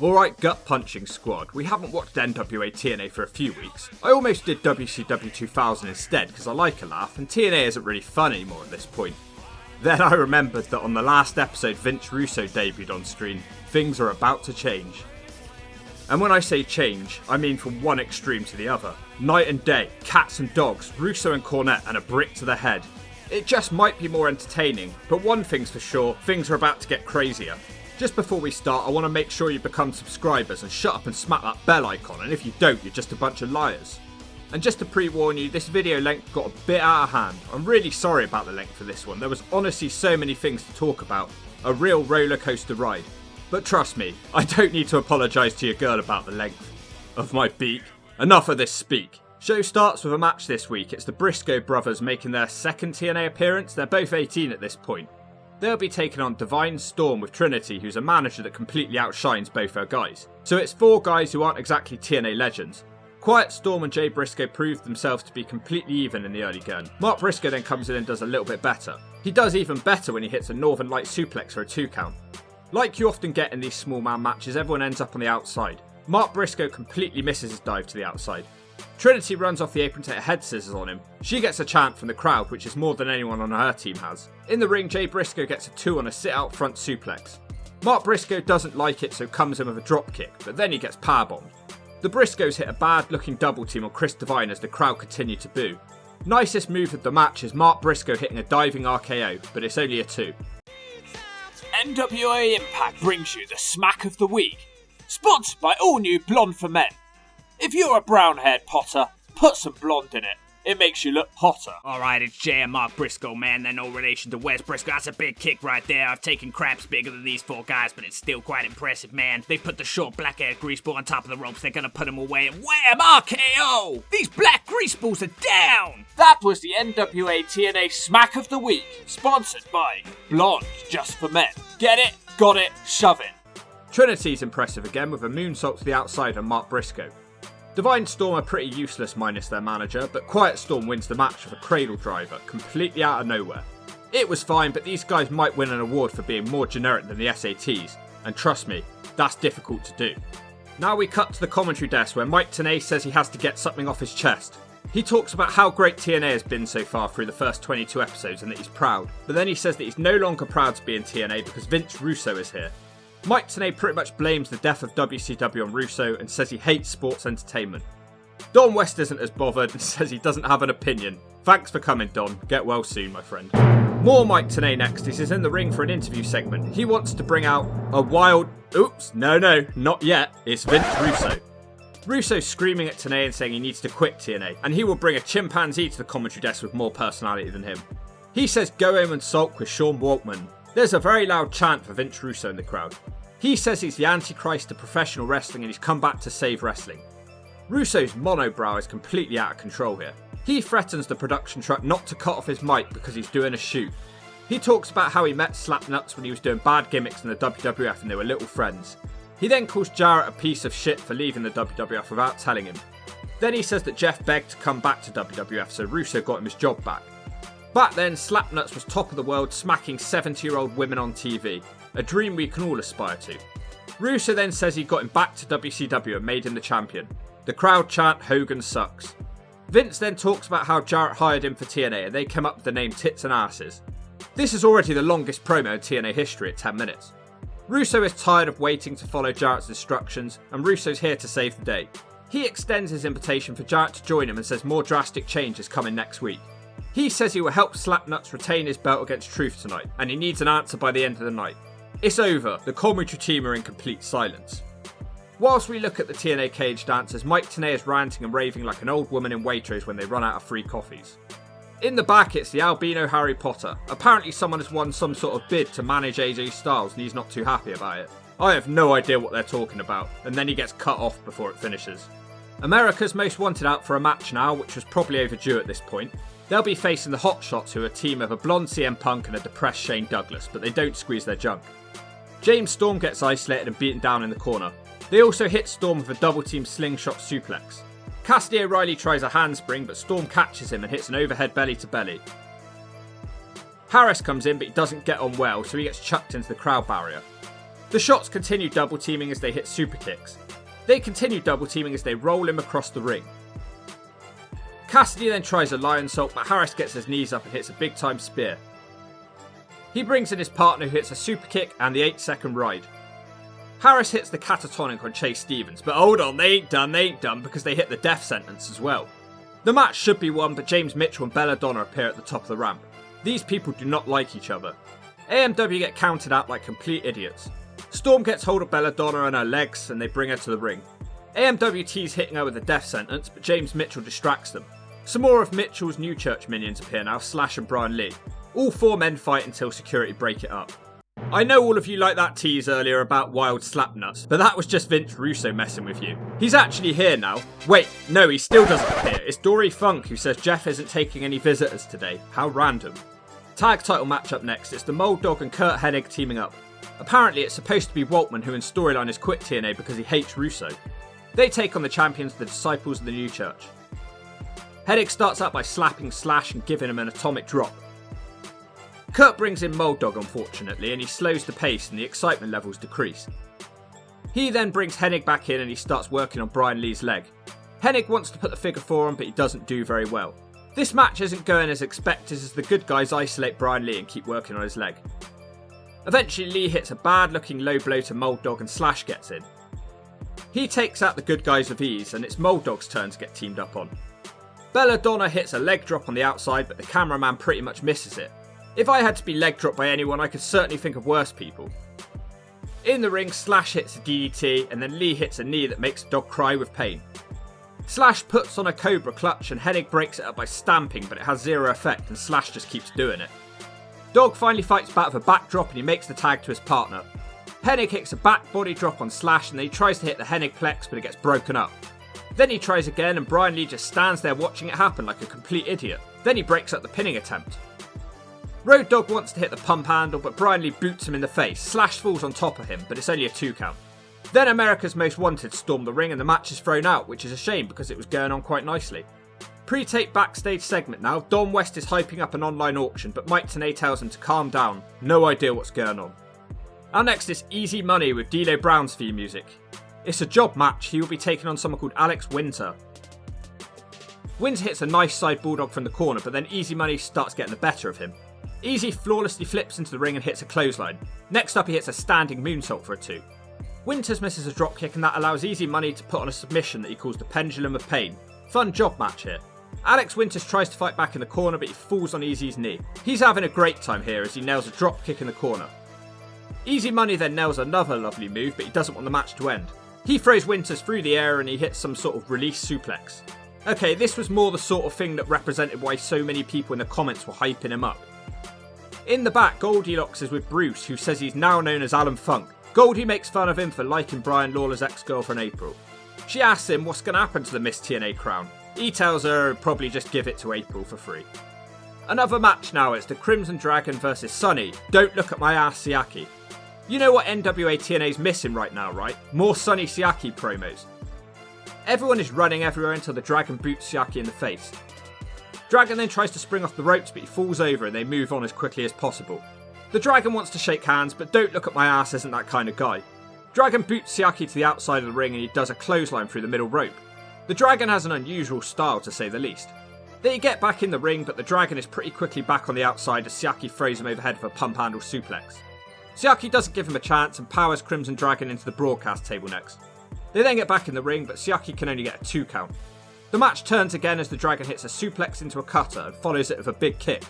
Alright, gut punching squad, we haven't watched NWA TNA for a few weeks. I almost did WCW 2000 instead because I like a laugh and TNA isn't really fun anymore at this point. Then I remembered that on the last episode Vince Russo debuted on screen. Things are about to change. And when I say change, I mean from one extreme to the other. Night and day, cats and dogs, Russo and Cornette and a brick to the head. It just might be more entertaining, but one thing's for sure, things are about to get crazier. Just before we start, I want to make sure you become subscribers and shut up and smack that bell icon, and if you don't, you're just a bunch of liars. And just to pre-warn you, this video length got a bit out of hand. I'm really sorry about the length for this one, there was honestly so many things to talk about. A real roller coaster ride. But trust me, I don't need to apologise to your girl about the length of my beak. Enough of this speak. Show starts with a match this week. It's the Briscoe brothers making their second TNA appearance. They're both 18 at this point. They'll be taking on Divine Storm with Trinity, who's a manager that completely outshines both her guys. So it's four guys who aren't exactly TNA legends. Quiet Storm and Jay Briscoe proved themselves to be completely even in the early going. Mark Briscoe then comes in and does a little bit better. He does even better when he hits a Northern Light suplex for a 2 count. Like you often get in these small man matches, everyone ends up on the outside. Mark Briscoe completely misses his dive to the outside. Trinity runs off the apron to hit head scissors on him. She gets a chant from the crowd, which is more than anyone on her team has. In the ring, Jay Briscoe gets a 2 on a sit-out front suplex. Mark Briscoe doesn't like it, so comes in with a drop kick, but then he gets powerbombed. The Briscoes hit a bad-looking double team on Chris Divine as the crowd continue to boo. Nicest move of the match is Mark Briscoe hitting a diving RKO, but it's only a 2. NWA Impact brings you the Smack of the Week, sponsored by All New Blonde for Men. If you're a brown-haired Potter, put some blonde in it. It makes you look hotter. Alright, it's Jay and Mark Briscoe, man. They're no relation to Wes Briscoe. That's a big kick right there. I've taken craps bigger than these 4 guys, but it's still quite impressive, man. They put the short black-haired greaseball on top of the ropes. They're gonna put him away and wham! RKO! These black greaseballs are down! That was the NWA TNA Smack of the Week, sponsored by Blonde Just for Men. Get it? Got it? Shove it. Trinity's impressive again with a moonsault to the outside on Mark Briscoe. Divine Storm are pretty useless minus their manager, but Quiet Storm wins the match with a cradle driver, completely out of nowhere. It was fine, but these guys might win an award for being more generic than the SATs, and trust me, that's difficult to do. Now we cut to the commentary desk where Mike Tenay says he has to get something off his chest. He talks about how great TNA has been so far through the first 22 episodes and that he's proud, but then he says that he's no longer proud to be in TNA because Vince Russo is here. Mike Tenay pretty much blames the death of WCW on Russo and says he hates sports entertainment. Don West isn't as bothered and says he doesn't have an opinion. Thanks for coming, Don. Get well soon, my friend. More Mike Tenay next as he's in the ring for an interview segment. He wants to bring out a wild... Oops, no, not yet. It's Vince Russo. Russo's screaming at Tenay and saying he needs to quit TNA, and he will bring a chimpanzee to the commentary desk with more personality than him. He says go home and sulk with Sean Waltman. There's a very loud chant for Vince Russo in the crowd. He says he's the Antichrist of professional wrestling and he's come back to save wrestling. Russo's monobrow is completely out of control here. He threatens the production truck not to cut off his mic because he's doing a shoot. He talks about how he met Slapnuts when he was doing bad gimmicks in the WWF and they were little friends. He then calls Jarrett a piece of shit for leaving the WWF without telling him. Then he says that Jeff begged to come back to WWF, so Russo got him his job back. Back then, Slapnuts was top of the world, smacking 70-year-old women on TV, a dream we can all aspire to. Russo then says he got him back to WCW and made him the champion. The crowd chant Hogan sucks. Vince then talks about how Jarrett hired him for TNA and they came up with the name Tits and Asses. This is already the longest promo in TNA history at 10 minutes. Russo is tired of waiting to follow Jarrett's instructions and Russo's here to save the day. He extends his invitation for Jarrett to join him and says more drastic change is coming next week. He says he will help Slapnuts retain his belt against Truth tonight, and he needs an answer by the end of the night. It's over, the commentary team are in complete silence. Whilst we look at the TNA cage dancers, Mike Tenay is ranting and raving like an old woman in Waitrose when they run out of free coffees. In the back it's the albino Harry Potter. Apparently someone has won some sort of bid to manage AJ Styles and he's not too happy about it. I have no idea what they're talking about, and then he gets cut off before it finishes. America's Most Wanted out for a match now, which was probably overdue at this point. They'll be facing the Hotshots, who are a team of a blonde CM Punk and a depressed Shane Douglas, but they don't squeeze their junk. James Storm gets isolated and beaten down in the corner. They also hit Storm with a double team slingshot suplex. Cassidy O'Reilly tries a handspring, but Storm catches him and hits an overhead belly to belly. Harris comes in, but he doesn't get on well, so he gets chucked into the crowd barrier. The shots continue double teaming as they hit super kicks. They continue double teaming as they roll him across the ring. Cassidy then tries a lion salt, but Harris gets his knees up and hits a big time spear. He brings in his partner who hits a super kick and the 8-second ride. Harris hits the catatonic on Chase Stevens, but hold on, they ain't done because they hit the death sentence as well. The match should be won, but James Mitchell and Belladonna appear at the top of the ramp. These people do not like each other. AMW get counted out like complete idiots. Storm gets hold of Belladonna and her legs and they bring her to the ring. AMW tease hitting her with a death sentence, but James Mitchell distracts them. Some more of Mitchell's New Church minions appear now, Slash and Brian Lee. All 4 men fight until security break it up. I know all of you liked that tease earlier about wild slapnuts, but that was just Vince Russo messing with you. He's actually here now. Wait, no, he still doesn't appear. It's Dory Funk who says Jeff isn't taking any visitors today. How random. Tag title match up next. It's the Mold Dog and Kurt Hennig teaming up. Apparently it's supposed to be Waltman, who in storyline has quit TNA because he hates Russo. They take on the champions, the Disciples of the New Church. Hennig starts out by slapping Slash and giving him an atomic drop. Kurt brings in Mold Dog unfortunately, and he slows the pace and the excitement levels decrease. He then brings Hennig back in and he starts working on Brian Lee's leg. Hennig wants to put the figure 4 on, but he doesn't do very well. This match isn't going as expected as the good guys isolate Brian Lee and keep working on his leg. Eventually Lee hits a bad looking low blow to Mold Dog and Slash gets in. He takes out the good guys with ease and it's Mold Dog's turn to get teamed up on. Belladonna hits a leg drop on the outside, but the cameraman pretty much misses it. If I had to be leg dropped by anyone, I could certainly think of worse people. In the ring, Slash hits a DDT and then Lee hits a knee that makes the dog cry with pain. Slash puts on a Cobra clutch and Hennig breaks it up by stamping, but it has zero effect and Slash just keeps doing it. Dog finally fights back with a backdrop and he makes the tag to his partner. Hennig hits a back body drop on Slash and then he tries to hit the Hennig plex, but it gets broken up. Then he tries again and Brian Lee just stands there watching it happen like a complete idiot. Then he breaks up the pinning attempt. Road Dogg wants to hit the pump handle, but Brian Lee boots him in the face. Slash falls on top of him, but it's only a 2 count. Then America's Most Wanted storm the ring and the match is thrown out, which is a shame because it was going on quite nicely. Pre-tape backstage segment now. Don West is hyping up an online auction, but Mike Tenay tells him to calm down. No idea what's going on. Our next is Easy Money with D'Lo Brown's theme music. It's a job match. He will be taking on someone called Alex Winter. Winter hits a nice side bulldog from the corner, but then Easy Money starts getting the better of him. Easy flawlessly flips into the ring and hits a clothesline. Next up he hits a standing moonsault for a 2. Winters misses a dropkick and that allows Easy Money to put on a submission that he calls the Pendulum of Pain. Fun job match here. Alex Winters tries to fight back in the corner, but he falls on Easy's knee. He's having a great time here as he nails a dropkick in the corner. Easy Money then nails another lovely move, but he doesn't want the match to end. He throws Winters through the air and he hits some sort of release suplex. Okay, this was more the sort of thing that represented why so many people in the comments were hyping him up. In the back, Goldilocks is with Bruce, who says he's now known as Alan Funk. Goldie makes fun of him for liking Brian Lawler's ex-girlfriend April. She asks him what's going to happen to the Miss TNA crown. He tells her he'll probably just give it to April for free. Another match now, it's the Crimson Dragon versus Sonny. Don't look at my ass Siaki. You know what NWA TNA's missing right now, right? More Sonny Siaki promos. Everyone is running everywhere until the Dragon boots Siaki in the face. Dragon then tries to spring off the ropes, but he falls over and they move on as quickly as possible. The Dragon wants to shake hands, but Don't Look at My Ass isn't that kind of guy. Dragon boots Siaki to the outside of the ring and he does a clothesline through the middle rope. The Dragon has an unusual style to say the least. They get back in the ring, but the Dragon is pretty quickly back on the outside as Siaki throws him overhead for a pump handle suplex. Siaki doesn't give him a chance and powers Crimson Dragon into the broadcast table next. They then get back in the ring, but Siaki can only get a 2 count. The match turns again as the Dragon hits a suplex into a cutter and follows it with a big kick.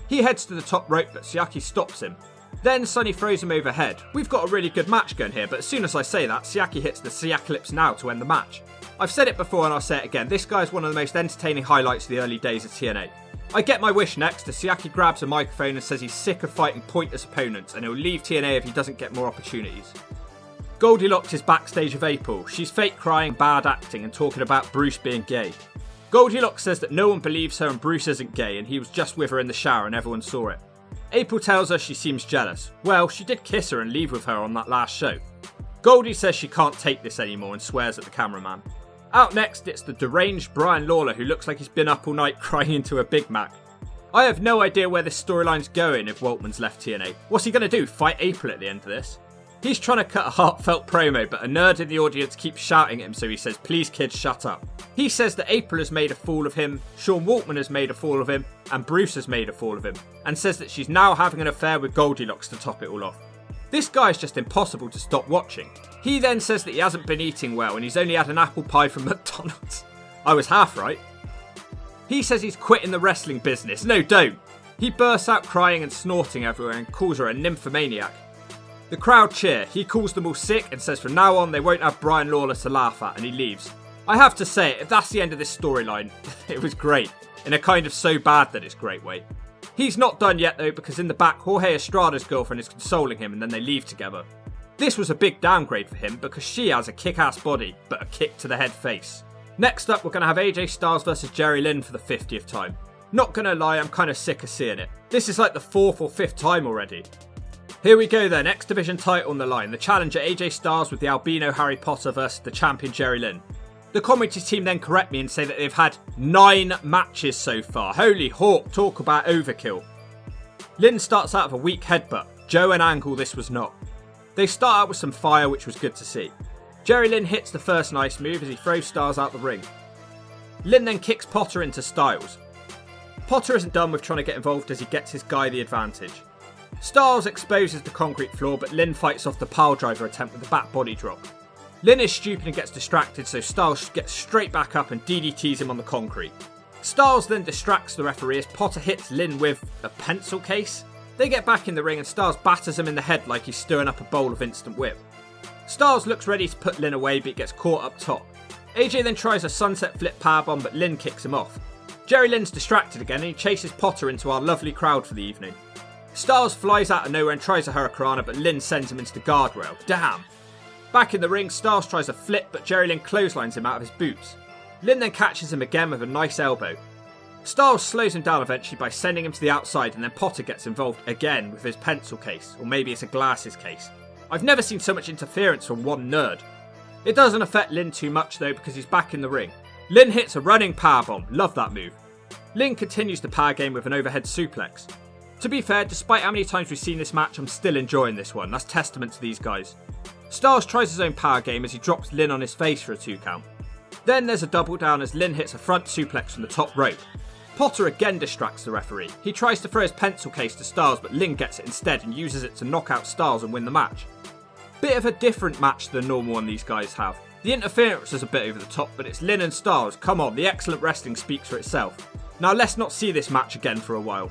He heads to the top rope, but Siaki stops him. Then Sonny throws him overhead. We've got a really good match going here, but as soon as I say that, Siaki hits the Siacalypse Now to end the match. I've said it before and I'll say it again, this guy is one of the most entertaining highlights of the early days of TNA. I get my wish next as Siaki grabs a microphone and says he's sick of fighting pointless opponents and he'll leave TNA if he doesn't get more opportunities. Goldilocks is backstage with April. She's fake crying, bad acting and talking about Bruce being gay. Goldilocks says that no one believes her and Bruce isn't gay and he was just with her in the shower and everyone saw it. April tells her she seems jealous. Well, she did kiss her and leave with her on that last show. Goldie says she can't take this anymore and swears at the cameraman. Out next, it's the deranged Brian Lawler who looks like he's been up all night crying into a Big Mac. I have no idea where this storyline's going if Waltman's left TNA. What's he going to do, fight April at the end of this? He's trying to cut a heartfelt promo, but a nerd in the audience keeps shouting at him, so he says, "Please kids, shut up." He says that April has made a fool of him, Sean Waltman has made a fool of him, and Bruce has made a fool of him, and says that she's now having an affair with Goldilocks to top it all off. This guy's just impossible to stop watching. He then says that he hasn't been eating well and he's only had an apple pie from McDonald's. I was half right. He says he's quitting the wrestling business. No, don't. He bursts out crying and snorting everywhere and calls her a nymphomaniac. The crowd cheer. He calls them all sick and says from now on they won't have Brian Lawler to laugh at, and he leaves. I have to say, if that's the end of this storyline, it was great. In a kind of so bad that it's great way. He's not done yet though, because in the back Jorge Estrada's girlfriend is consoling him and then they leave together. This was a big downgrade for him because she has a kick-ass body, but a kick to the head face. Next up we're going to have AJ Styles versus Jerry Lynn for the 50th time. Not gonna lie, I'm kind of sick of seeing it. This is like the 4th or 5th time already. Here we go then, X Division title on the line. The challenger AJ Styles with the albino Harry Potter versus the champion Jerry Lynn. The commentary team then correct me and say that they've had 9 matches so far. Holy hawk, talk about overkill. Lynn starts out with a weak headbutt. Joe and Angle this was not. They start out with some fire, which was good to see. Jerry Lynn hits the first nice move as he throws Styles out the ring. Lynn then kicks Potter into Styles. Potter isn't done with trying to get involved as he gets his guy the advantage. Styles exposes the concrete floor, but Lynn fights off the pile driver attempt with a back body drop. Lynn is stupid and gets distracted, so Styles gets straight back up and DDTs him on the concrete. Styles then distracts the referee as Potter hits Lynn with a pencil case. They get back in the ring and Styles batters him in the head like he's stirring up a bowl of instant whip. Styles looks ready to put Lynn away, but he gets caught up top. AJ then tries a sunset flip powerbomb, but Lynn kicks him off. Jerry Lynn's distracted again and he chases Potter into our lovely crowd for the evening. Styles flies out of nowhere and tries a hurricanrana, but Lynn sends him into the guardrail. Damn! Back in the ring, Styles tries a flip, but Jerry Lynn clotheslines him out of his boots. Lynn then catches him again with a nice elbow. Styles slows him down eventually by sending him to the outside, and then Potter gets involved again with his pencil case, or maybe it's a glasses case. I've never seen so much interference from one nerd. It doesn't affect Lynn too much though because he's back in the ring. Lynn hits a running powerbomb, love that move. Lynn continues the power game with an overhead suplex. To be fair, despite how many times we've seen this match, I'm still enjoying this one. That's testament to these guys. Styles tries his own power game as he drops Lynn on his face for a 2 count. Then there's a double down as Lynn hits a front suplex from the top rope. Potter again distracts the referee. He tries to throw his pencil case to Styles, but Lynn gets it instead and uses it to knock out Styles and win the match. Bit of a different match to the normal one these guys have. The interference is a bit over the top, but it's Lynn and Styles. Come on, the excellent wrestling speaks for itself. Now let's not see this match again for a while.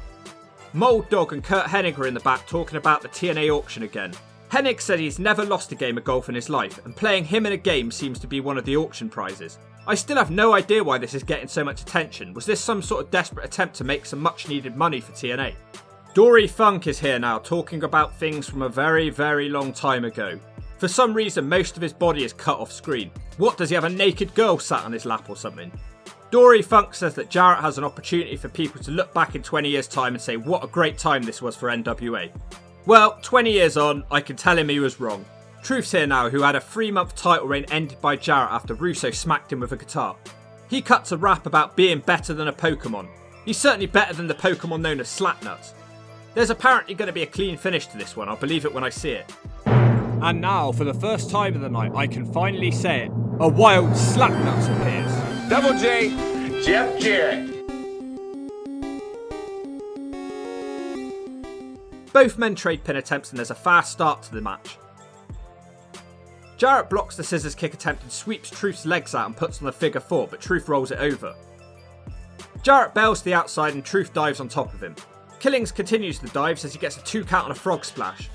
Mold Dog and Kurt Hennig are in the back talking about the TNA auction again. Hennig said he's never lost a game of golf in his life, and playing him in a game seems to be one of the auction prizes. I still have no idea why this is getting so much attention. Was this some sort of desperate attempt to make some much needed money for TNA? Dory Funk is here now talking about things from a very, very long time ago. For some reason, most of his body is cut off screen. What, does he have a naked girl sat on his lap or something? Dory Funk says that Jarrett has an opportunity for people to look back in 20 years' time and say what a great time this was for NWA. Well, 20 years on, I can tell him he was wrong. Truth's here now, who had a 3-month title reign ended by Jarrett after Russo smacked him with a guitar. He cuts a rap about being better than a Pokemon. He's certainly better than the Pokemon known as Slapnuts. There's apparently going to be a clean finish to this one, I'll believe it when I see it. And now, for the first time of the night, I can finally say it. A wild Slapnuts appears. Double J, Jeff Jarrett. Both men trade pin attempts and there's a fast start to the match. Jarrett blocks the scissors kick attempt and sweeps Truth's legs out and puts on the figure 4, but Truth rolls it over. Jarrett bails to the outside and Truth dives on top of him. Killings continues the dives as he gets a 2 count on a frog splash.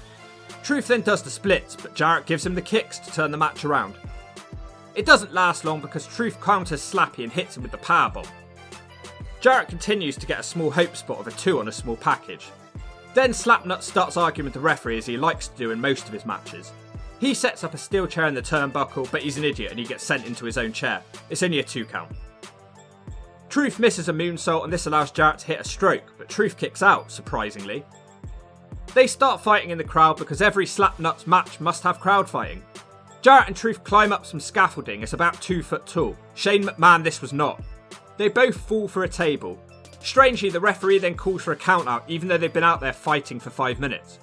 Truth then does the splits, but Jarrett gives him the kicks to turn the match around. It doesn't last long because Truth counters Slappy and hits him with the powerbomb. Jarrett continues to get a small hope spot of a 2 on a small package. Then Slapnut starts arguing with the referee as he likes to do in most of his matches. He sets up a steel chair in the turnbuckle, but he's an idiot and he gets sent into his own chair. It's only a 2 count. Truth misses a moonsault and this allows Jarrett to hit a stroke, but Truth kicks out, surprisingly. They start fighting in the crowd because every Slapnuts match must have crowd fighting. Jarrett and Truth climb up some scaffolding, it's about 2 foot tall. Shane McMahon this was not. They both fall for a table. Strangely, the referee then calls for a count out even though they've been out there fighting for 5 minutes.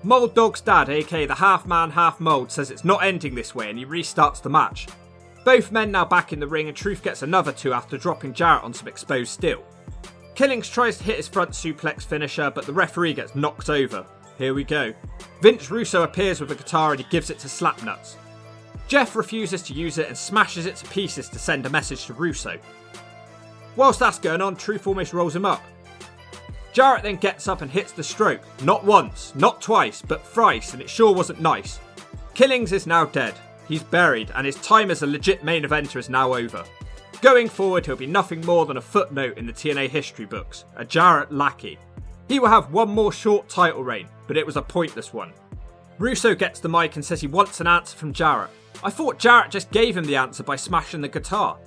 Mold Dog's dad, aka the half man, half mold, says it's not ending this way and he restarts the match. Both men now back in the ring and Truth gets another 2 after dropping Jarrett on some exposed steel. Killings tries to hit his front suplex finisher, but the referee gets knocked over. Here we go. Vince Russo appears with a guitar and he gives it to Slapnuts. Jeff refuses to use it and smashes it to pieces to send a message to Russo. Whilst that's going on, Truth almost rolls him up. Jarrett then gets up and hits the stroke. Not once, not twice, but thrice, and it sure wasn't nice. Killings is now dead. He's buried, and his time as a legit main eventer is now over. Going forward, he'll be nothing more than a footnote in the TNA history books, a Jarrett lackey. He will have one more short title reign, but it was a pointless one. Russo gets the mic and says he wants an answer from Jarrett. I thought Jarrett just gave him the answer by smashing the guitar.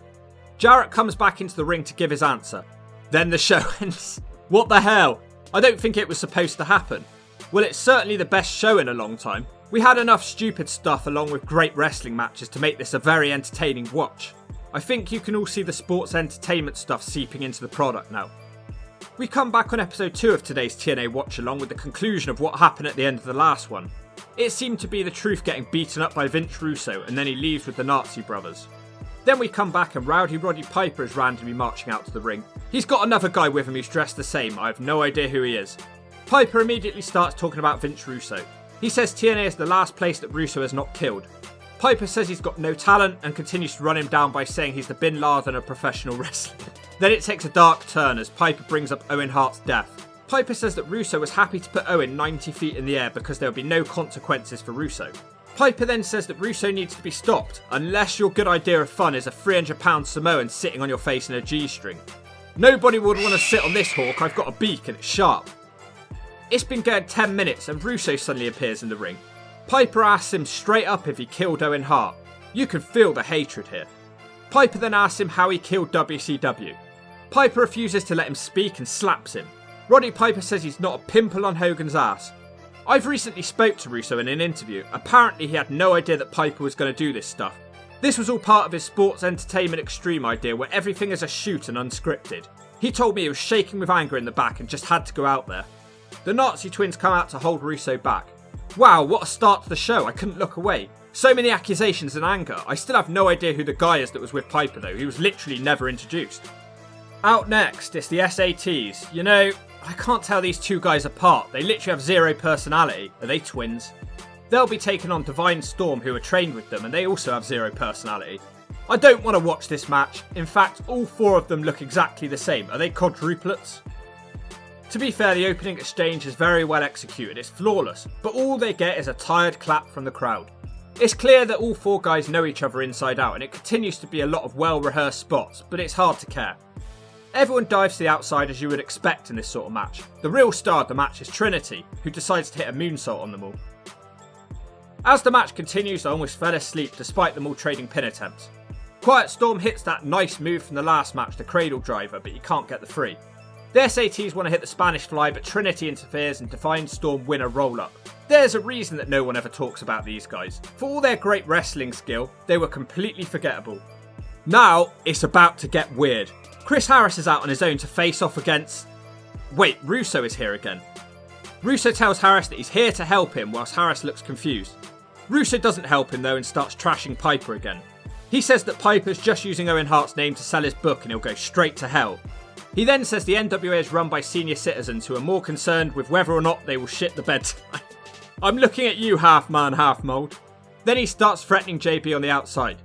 Jarrett comes back into the ring to give his answer. Then the show ends. What the hell? I don't think it was supposed to happen. Well, it's certainly the best show in a long time. We had enough stupid stuff along with great wrestling matches to make this a very entertaining watch. I think you can all see the sports entertainment stuff seeping into the product now. We come back on episode 2 of today's TNA watch along with the conclusion of what happened at the end of the last one. It seemed to be the Truth getting beaten up by Vince Russo and then he leaves with the Nazi brothers. Then we come back and Rowdy Roddy Piper is randomly marching out to the ring. He's got another guy with him who's dressed the same, I have no idea who he is. Piper immediately starts talking about Vince Russo. He says TNA is the last place that Russo has not killed. Piper says he's got no talent and continues to run him down by saying he's the Bin Laden of professional wrestling. Then it takes a dark turn as Piper brings up Owen Hart's death. Piper says that Russo was happy to put Owen 90 feet in the air because there would be no consequences for Russo. Piper then says that Russo needs to be stopped unless your good idea of fun is a 300-pound Samoan sitting on your face in a G-string. Nobody would want to sit on this hawk, I've got a beak and it's sharp. It's been going 10 minutes and Russo suddenly appears in the ring. Piper asks him straight up if he killed Owen Hart. You can feel the hatred here. Piper then asks him how he killed WCW. Piper refuses to let him speak and slaps him. Roddy Piper says he's not a pimple on Hogan's ass. I've recently spoke to Russo in an interview. Apparently he had no idea that Piper was going to do this stuff. This was all part of his sports entertainment extreme idea where everything is a shoot and unscripted. He told me he was shaking with anger in the back and just had to go out there. The Nazi twins come out to hold Russo back. Wow, what a start to the show, I couldn't look away. So many accusations and anger. I still have no idea who the guy is that was with Piper though, he was literally never introduced. Out next, it's the SATs. You know, I can't tell these two guys apart, they literally have zero personality. Are they twins? They'll be taking on Divine Storm who are trained with them and they also have zero personality. I don't want to watch this match, in fact all 4 of them look exactly the same. Are they quadruplets? To be fair, the opening exchange is very well executed, it's flawless, but all they get is a tired clap from the crowd. It's clear that all 4 guys know each other inside out and it continues to be a lot of well rehearsed spots, but it's hard to care. Everyone dives to the outside as you would expect in this sort of match. The real star of the match is Trinity, who decides to hit a moonsault on them all. As the match continues, I almost fell asleep despite them all trading pin attempts. Quiet Storm hits that nice move from the last match, the cradle driver, but he can't get the free. The SATs want to hit the Spanish fly, but Trinity interferes and Divine Storm win a roll-up. There's a reason that no one ever talks about these guys. For all their great wrestling skill, they were completely forgettable. Now, it's about to get weird. Chris Harris is out on his own to face off against... Wait, Russo is here again. Russo tells Harris that he's here to help him whilst Harris looks confused. Russo doesn't help him though and starts trashing Piper again. He says that Piper's just using Owen Hart's name to sell his book and he'll go straight to hell. He then says the NWA is run by senior citizens who are more concerned with whether or not they will shit the bed tonight. I'm looking at you, half man, half mold. Then he starts threatening JB on the outside.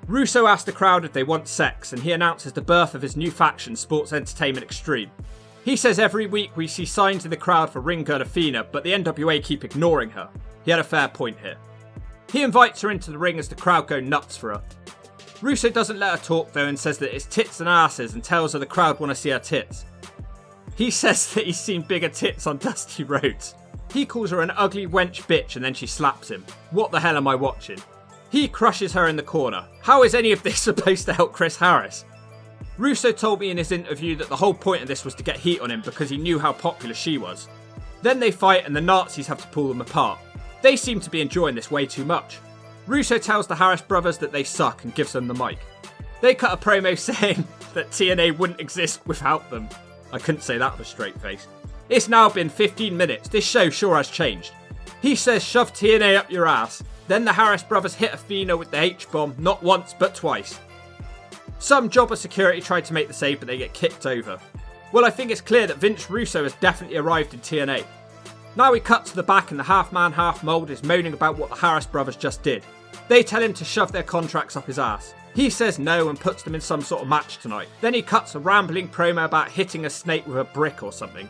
Russo asks the crowd if they want sex and he announces the birth of his new faction, Sports Entertainment Extreme. He says every week we see signs in the crowd for ring girl Athena, but the NWA keep ignoring her. He had a fair point here. He invites her into the ring as the crowd go nuts for her. Russo doesn't let her talk though and says that it's tits and asses and tells her the crowd want to see her tits. He says that he's seen bigger tits on dusty roads. He calls her an ugly wench bitch and then she slaps him. What the hell am I watching? He crushes her in the corner. How is any of this supposed to help Chris Harris? Russo told me in his interview that the whole point of this was to get heat on him because he knew how popular she was. Then they fight and the Nazis have to pull them apart. They seem to be enjoying this way too much. Russo tells the Harris brothers that they suck and gives them the mic. They cut a promo saying that TNA wouldn't exist without them. I couldn't say that with a straight face. It's now been 15 minutes, this show sure has changed. He says shove TNA up your ass. Then the Harris brothers hit Athena with the H-bomb, not once but twice. Some jobber security tried to make the save, but they get kicked over. Well, I think it's clear that Vince Russo has definitely arrived in TNA. Now we cut to the back and the half-man, half-mold is moaning about what the Harris brothers just did. They tell him to shove their contracts up his ass. He says no and puts them in some sort of match tonight. Then he cuts a rambling promo about hitting a snake with a brick or something.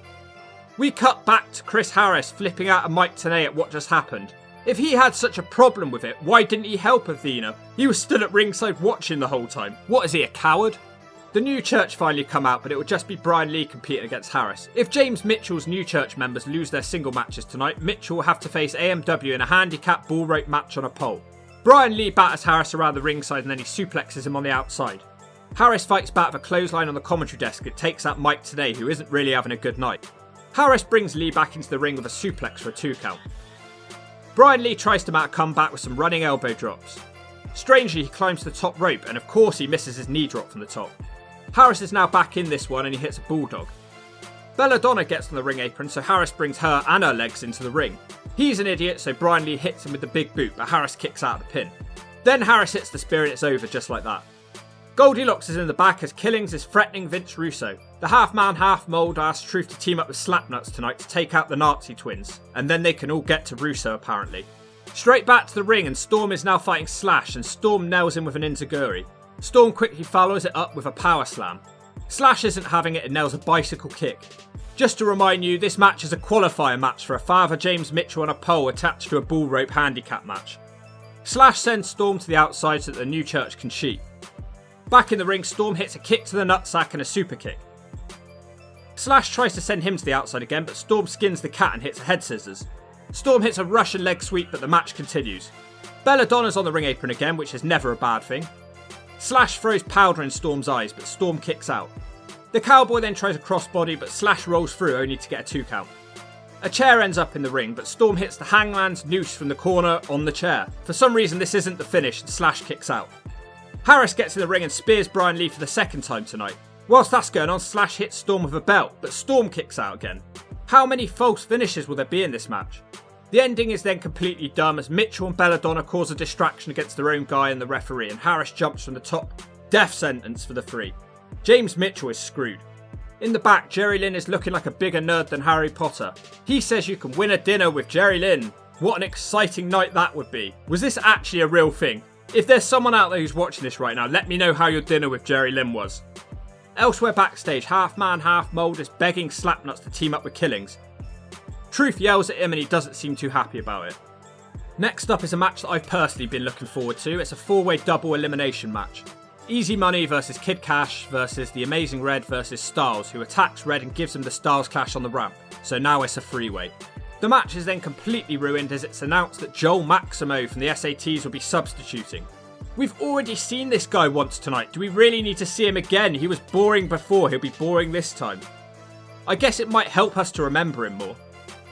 We cut back to Chris Harris flipping out at Mike Tenay at what just happened. If he had such a problem with it, why didn't he help Athena? He was stood at ringside watching the whole time. What, is he a coward? The New Church finally come out, but it will just be Brian Lee competing against Harris. If James Mitchell's New Church members lose their single matches tonight, Mitchell will have to face AMW in a handicap bull rope match on a pole. Brian Lee batters Harris around the ringside and then he suplexes him on the outside. Harris fights back with a clothesline on the commentary desk and takes out Mike Tenay, who isn't really having a good night. Harris brings Lee back into the ring with a suplex for a 2 count. Brian Lee tries to mount a comeback with some running elbow drops. Strangely, he climbs the top rope and of course he misses his knee drop from the top. Harris is now back in this one and he hits a bulldog. Belladonna gets on the ring apron, so Harris brings her and her legs into the ring. He's an idiot, so Brian Lee hits him with the big boot, but Harris kicks out of the pin. Then Harris hits the spear and it's over just like that. Goldilocks is in the back as Killings is threatening Vince Russo. The half-man, half-mold asks Truth to team up with Slapnuts tonight to take out the Nazi twins, and then they can all get to Russo apparently. Straight back to the ring and Storm is now fighting Slash and Storm nails him with an enziguri. Storm quickly follows it up with a power slam. Slash isn't having it and nails a bicycle kick. Just to remind you, this match is a qualifier match for a Father James Mitchell on a pole attached to a bull rope handicap match. Slash sends Storm to the outside so that the New Church can cheat. Back in the ring, Storm hits a kick to the nutsack and a super kick. Slash tries to send him to the outside again, but Storm skins the cat and hits a head scissors. Storm hits a Russian leg sweep, but the match continues. Belladonna's on the ring apron again, which is never a bad thing. Slash throws powder in Storm's eyes, but Storm kicks out. The Cowboy then tries a crossbody, but Slash rolls through only to get a 2 count. A chair ends up in the ring, but Storm hits the Hangman's noose from the corner on the chair. For some reason this isn't the finish and Slash kicks out. Harris gets in the ring and spears Brian Lee for the second time tonight. Whilst that's going on, Slash hits Storm with a belt, but Storm kicks out again. How many false finishes will there be in this match? The ending is then completely dumb as Mitchell and Belladonna cause a distraction against their own guy and the referee, and Harris jumps from the top. Death sentence for the 3. James Mitchell is screwed. In the back, Jerry Lynn is looking like a bigger nerd than Harry Potter. He says you can win a dinner with Jerry Lynn. What an exciting night that would be. Was this actually a real thing? If there's someone out there who's watching this right now, let me know how your dinner with Jerry Lynn was. Elsewhere backstage, half-man, half-mold is begging Slapnuts to team up with Killings. Truth yells at him and he doesn't seem too happy about it. Next up is a match that I've personally been looking forward to. It's a 4-way double elimination match. Easy Money versus Kid Cash versus the Amazing Red versus Styles, who attacks Red and gives him the Styles Clash on the ramp. So now it's a 3-way. The match is then completely ruined as it's announced that Joel Maximo from the SATs will be substituting. We've already seen this guy once tonight. Do we really need to see him again? He was boring before, he'll be boring this time. I guess it might help us to remember him more.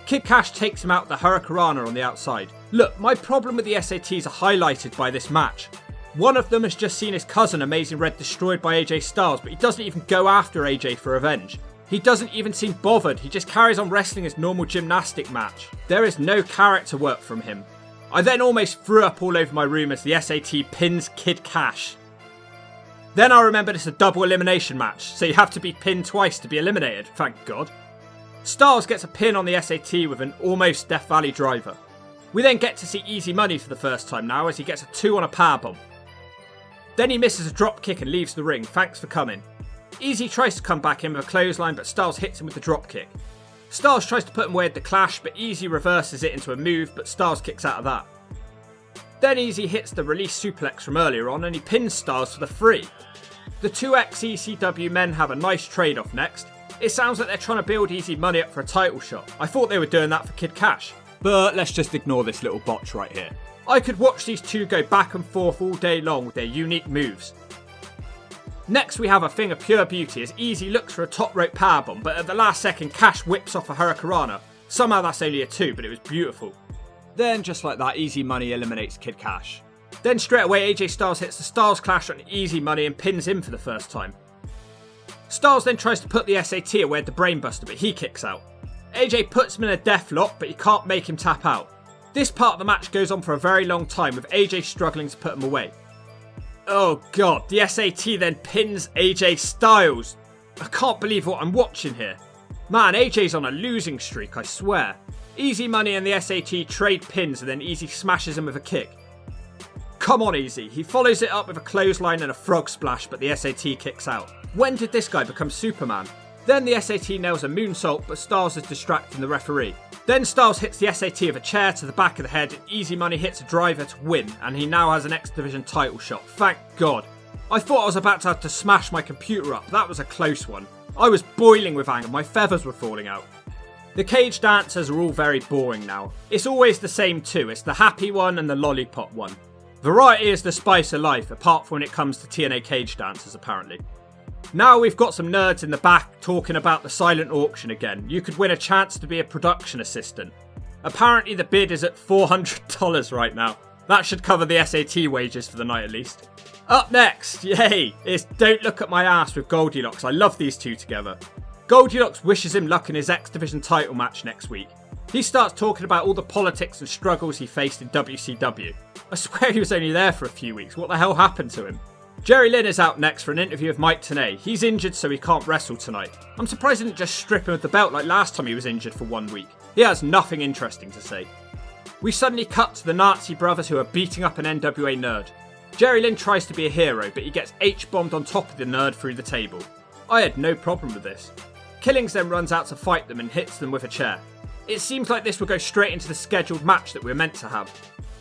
Kid Cash takes him out with the Hurricanrana on the outside. Look, my problem with the SATs are highlighted by this match. One of them has just seen his cousin Amazing Red destroyed by AJ Styles, but he doesn't even go after AJ for revenge. He doesn't even seem bothered, he just carries on wrestling his normal gymnastic match. There is no character work from him. I then almost threw up all over my room as the SAT pins Kid Cash. Then I remembered it's a double elimination match, so you have to be pinned twice to be eliminated, thank God. Styles gets a pin on the SAT with an almost Death Valley driver. We then get to see Easy Money for the first time now as he gets a 2 on a powerbomb. Then he misses a drop kick and leaves the ring, thanks for coming. Easy tries to come back in with a clothesline, but Styles hits him with the drop kick. Styles tries to put him away at the Clash, but Easy reverses it into a move, but Styles kicks out of that. Then Easy hits the release suplex from earlier on and he pins Styles for the 3. The 2 ex-ECW men have a nice trade-off next. It sounds like they're trying to build Easy Money up for a title shot. I thought they were doing that for Kid Cash. But let's just ignore this little botch right here. I could watch these two go back and forth all day long with their unique moves. Next we have a thing of pure beauty as Easy looks for a top rope powerbomb, but at the last second Cash whips off a Hurricanrana. Somehow that's only a 2, but it was beautiful. Then just like that, Easy Money eliminates Kid Cash. Then straight away AJ Styles hits the Styles Clash on Easy Money and pins him for the first time. Styles then tries to put the SAT away at the Brainbuster, but he kicks out. AJ puts him in a death lock, but he can't make him tap out. This part of the match goes on for a very long time with AJ struggling to put him away. Oh god, the SAT then pins AJ Styles. I can't believe what I'm watching here. Man, AJ's on a losing streak, I swear. Easy Money and the SAT trade pins and then Easy smashes him with a kick. Come on Easy, he follows it up with a clothesline and a frog splash, but the SAT kicks out. When did this guy become Superman? Then the SAT nails a moonsault, but Styles is distracting the referee. Then Styles hits the SAT with a chair to the back of the head, and Easy Money hits a driver to win, and he now has an X Division title shot. Thank God. I thought I was about to have to smash my computer up. That was a close one. I was boiling with anger. My feathers were falling out. The cage dancers are all very boring now. It's always the same two. It's the happy one and the lollipop one. Variety is the spice of life, apart from when it comes to TNA cage dancers, apparently. Now we've got some nerds in the back talking about the silent auction again. You could win a chance to be a production assistant. Apparently the bid is at $400 right now. That should cover the SAT wages for the night at least. Up next, yay, is Don't Look at My Ass with Goldilocks. I love these two together. Goldilocks wishes him luck in his X Division title match next week. He starts talking about all the politics and struggles he faced in WCW. I swear he was only there for a few weeks. What the hell happened to him? Jerry Lynn is out next for an interview with Mike Tenay. He's injured so he can't wrestle tonight. I'm surprised he didn't just strip him of the belt like last time he was injured for 1 week. He has nothing interesting to say. We suddenly cut to the Nazi brothers who are beating up an NWA nerd. Jerry Lynn tries to be a hero, but he gets H-bombed on top of the nerd through the table. I had no problem with this. Killings then runs out to fight them and hits them with a chair. It seems like this will go straight into the scheduled match that we're meant to have.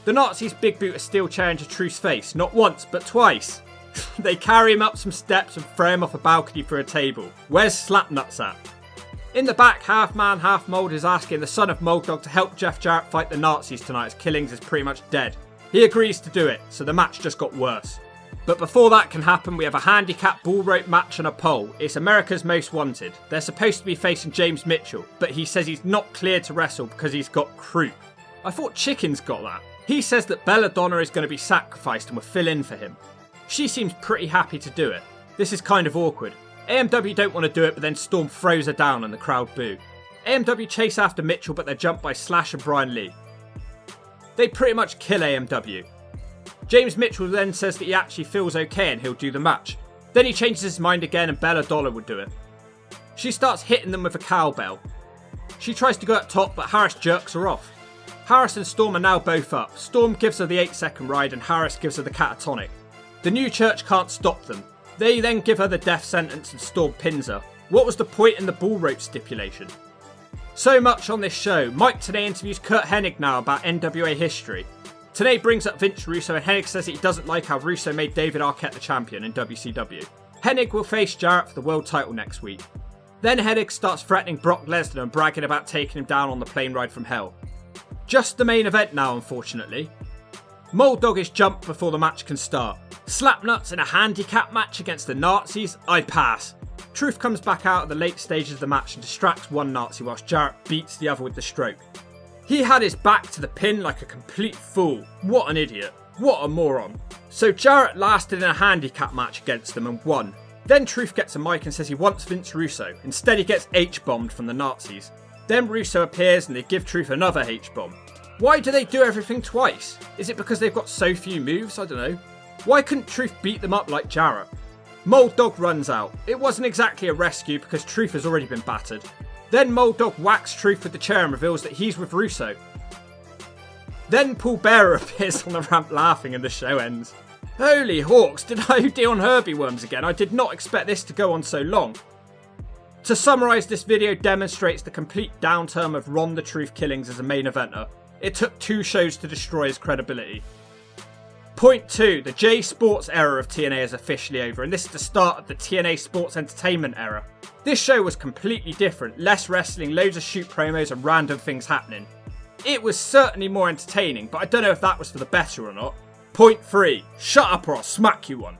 The Nazis big boot a steel chair into Truth's face, not once, but twice. They carry him up some steps and throw him off a balcony through a table. Where's Slapnuts at? In the back, Half Man, Half Mold is asking the son of Mold Dog to help Jeff Jarrett fight the Nazis tonight as Killings is pretty much dead. He agrees to do it, so the match just got worse. But before that can happen, we have a handicap bull rope match and a pole. It's America's Most Wanted. They're supposed to be facing James Mitchell, but he says he's not cleared to wrestle because he's got croup. I thought Chicken's got that. He says that Belladonna is going to be sacrificed and will fill in for him. She seems pretty happy to do it. This is kind of awkward. AMW don't want to do it, but then Storm throws her down and the crowd boo. AMW chase after Mitchell, but they're jumped by Slash and Brian Lee. They pretty much kill AMW. James Mitchell then says that he actually feels okay and he'll do the match. Then he changes his mind again and Belladonna would do it. She starts hitting them with a cowbell. She tries to go up top, but Harris jerks her off. Harris and Storm are now both up. Storm gives her the 8-second ride and Harris gives her the catatonic. The new church can't stop them. They then give her the death sentence and Storm pins her. What was the point in the bull rope stipulation? So much on this show. Mike Tenay interviews Kurt Hennig now about NWA history. Tenay brings up Vince Russo and Hennig says that he doesn't like how Russo made David Arquette the champion in WCW. Hennig will face Jarrett for the world title next week. Then Hennig starts threatening Brock Lesnar and bragging about taking him down on the plane ride from hell. Just the main event now, unfortunately. Mold Dog is jumped before the match can start. Slapnuts in a handicap match against the Nazis? I pass. Truth comes back out at the late stages of the match and distracts one Nazi whilst Jarrett beats the other with the stroke. He had his back to the pin like a complete fool. What an idiot. What a moron. So Jarrett lasted in a handicap match against them and won. Then Truth gets a mic and says he wants Vince Russo. Instead he gets H-bombed from the Nazis. Then Russo appears and they give Truth another H-bomb. Why do they do everything twice? Is it because they've got so few moves? I don't know. Why couldn't Truth beat them up like Jarrett? Mold Dog runs out. It wasn't exactly a rescue because Truth has already been battered. Then Mold Dog whacks Truth with the chair and reveals that he's with Russo. Then Paul Bearer appears on the ramp laughing and the show ends. Holy hawks, did I OD on Herbie Worms again? I did not expect this to go on so long. To summarise, this video demonstrates the complete downturn of Ron the Truth Killings as a main eventer. It took 2 shows to destroy his credibility. Point 2. The J Sports era of TNA is officially over, and this is the start of the TNA Sports Entertainment era. This show was completely different, less wrestling, loads of shoot promos and random things happening. It was certainly more entertaining, but I don't know if that was for the better or not. Point 3. Shut up or I'll smack you one.